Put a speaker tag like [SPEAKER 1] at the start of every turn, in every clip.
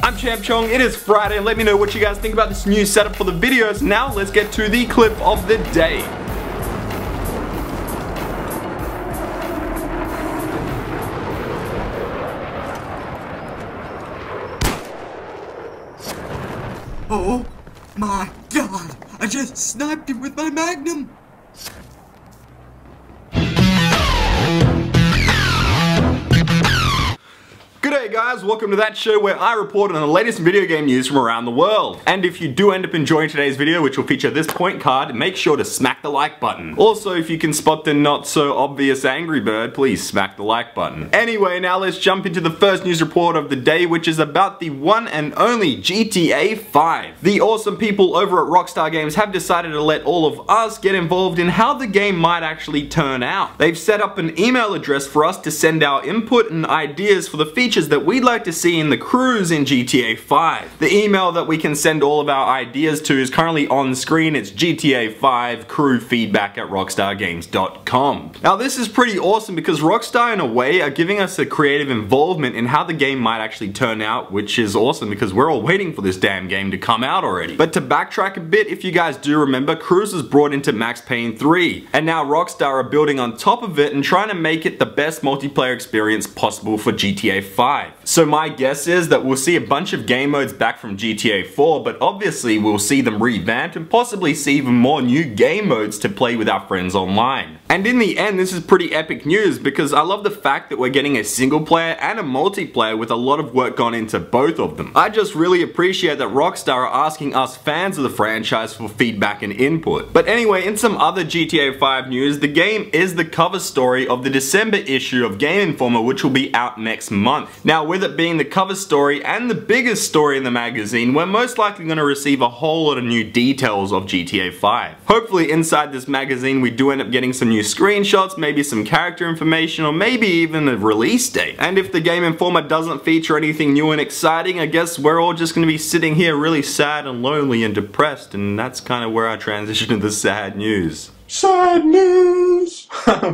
[SPEAKER 1] I'm ChampChong, it is Friday, and let me know what you guys think about this new setup for the videos. Now let's get to the clip of the day.
[SPEAKER 2] Oh my god, I just sniped him with my magnum!
[SPEAKER 1] G'day guys, welcome to that show where I report on the latest video game news from around the world. And if you do end up enjoying today's video, which will feature this point card, make sure to smack the like button. Also, if you can spot the not so obvious Angry Bird, please smack the like button. Anyway, now let's jump into the first news report of the day, which is about the one and only GTA 5. The awesome people over at Rockstar Games have decided to let all of us get involved in how the game might actually turn out. They've set up an email address for us to send our input and ideas for the features that we'd like to see in the crews in GTA 5. The email that we can send all of our ideas to is currently on screen. It's GTA 5 crewfeedback@rockstargames.com. Now this is pretty awesome because Rockstar in a way are giving us a creative involvement in how the game might actually turn out, which is awesome because we're all waiting for this damn game to come out already. But to backtrack a bit, if you guys do remember, Crews was brought into Max Payne 3, and now Rockstar are building on top of it and trying to make it the best multiplayer experience possible for GTA 5. So my guess is that we'll see a bunch of game modes back from GTA 4, but obviously we'll see them revamped and possibly see even more new game modes to play with our friends online. And in the end, this is pretty epic news because I love the fact that we're getting a single player and a multiplayer with a lot of work gone into both of them. I just really appreciate that Rockstar are asking us fans of the franchise for feedback and input. But anyway, in some other GTA 5 news, the game is the cover story of the December issue of Game Informer, which will be out next month. Now with it being the cover story and the biggest story in the magazine, we're most likely going to receive a whole lot of new details of GTA 5. Hopefully inside this magazine we do end up getting some new screenshots, maybe some character information, or maybe even a release date. And if the Game Informer doesn't feature anything new and exciting, I guess we're all just going to be sitting here really sad and lonely and depressed, and that's kind of where I transition to the sad news.
[SPEAKER 2] Sad news!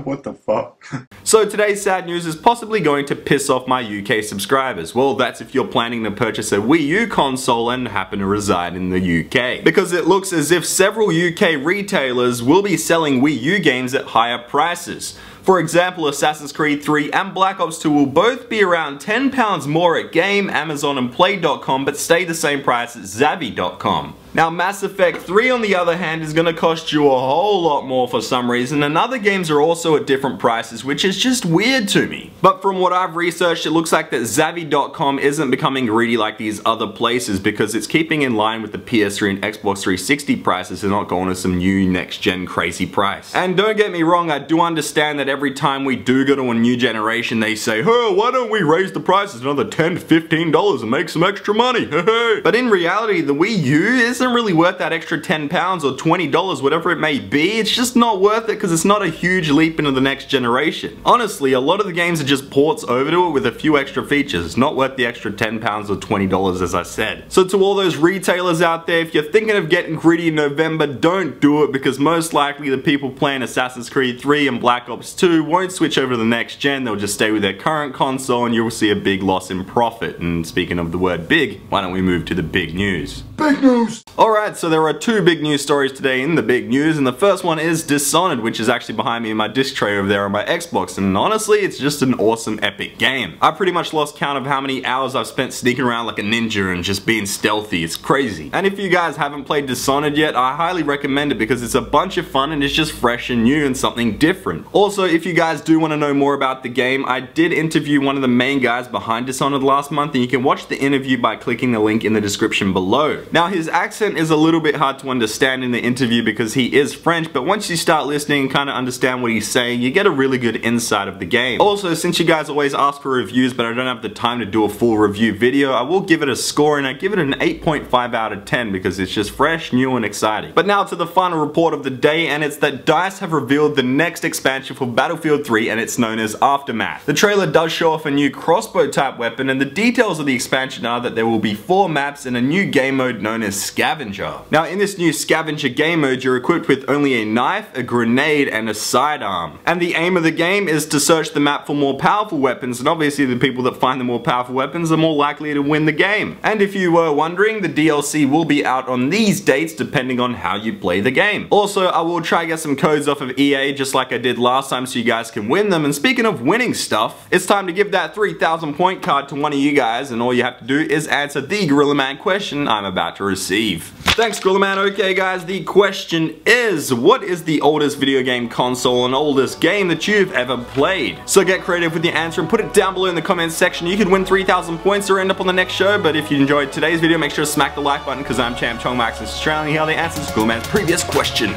[SPEAKER 1] What the fuck? So today's sad news is possibly going to piss off my UK subscribers. Well, that's if you're planning to purchase a Wii U console and happen to reside in the UK. Because it looks as if several UK retailers will be selling Wii U games at higher prices. For example, Assassin's Creed 3 and Black Ops 2 will both be around £10 more at Game, Amazon and Play.com, but stay the same price at Zavvi.com. Now Mass Effect 3 on the other hand is going to cost you a whole lot more for some reason, and other games are also at different prices, which is just weird to me. But from what I've researched, it looks like that Zavvi.com isn't becoming greedy like these other places because it's keeping in line with the PS3 and Xbox 360 prices and not going to some new next-gen crazy price. And don't get me wrong, I do understand that every time we do go to a new generation they say, "Oh, why don't we raise the prices another $10 to $15 and make some extra money?" But in reality, the Wii U isn't really worth that extra £10 or $20, whatever it may be. It's just not worth it because it's not a huge leap into the next generation. Honestly, a lot of the games are just ports over to it with a few extra features. It's not worth the extra £10 or $20 as I said. So to all those retailers out there, if you're thinking of getting greedy in November, don't do it because most likely the people playing Assassin's Creed 3 and Black Ops 2 won't switch over to the next gen. They'll just stay with their current console and you'll see a big loss in profit. And speaking of the word big, why don't we move to the big news?
[SPEAKER 2] Big news!
[SPEAKER 1] Alright, so there are two big news stories today in the big news, and the first one is Dishonored, which is actually behind me in my disc tray over there on my Xbox, and honestly, it's just an awesome epic game. I pretty much lost count of how many hours I've spent sneaking around like a ninja and just being stealthy. It's crazy. And if you guys haven't played Dishonored yet, I highly recommend it because it's a bunch of fun and it's just fresh and new and something different. Also, if you guys do want to know more about the game, I did interview one of the main guys behind Dishonored last month, and you can watch the interview by clicking the link in the description below. Now his accent is a little bit hard to understand in the interview because he is French, but once you start listening and kind of understand what he's saying, you get a really good insight of the game. Also, since you guys always ask for reviews but I don't have the time to do a full review video, I will give it a score, and I give it an 8.5 out of 10 because it's just fresh, new and exciting. But now to the final report of the day, and it's that DICE have revealed the next expansion for Battlefield 3, and it's known as Aftermath. The trailer does show off a new crossbow type weapon, and the details of the expansion are that there will be 4 maps and a new game mode known as Scav scavenger. Now in this new scavenger game mode, you're equipped with only a knife, a grenade, and a sidearm. And the aim of the game is to search the map for more powerful weapons, and obviously the people that find the more powerful weapons are more likely to win the game. And if you were wondering, the DLC will be out on these dates depending on how you play the game. Also, I will try to get some codes off of EA just like I did last time so you guys can win them. And speaking of winning stuff, it's time to give that 3,000 point card to one of you guys, and all you have to do is answer the Gorilla Man question I'm about to receive. Thanks, Gorilla Man. Okay guys, the question is, what is the oldest video game console and oldest game that you've ever played? So get creative with your answer and put it down below in the comments section. You could win 3,000 points or end up on the next show, but if you enjoyed today's video, make sure to smack the like button because I'm ChampChong, Max, and Australian. Here are the answers to Gorilla Man's previous question.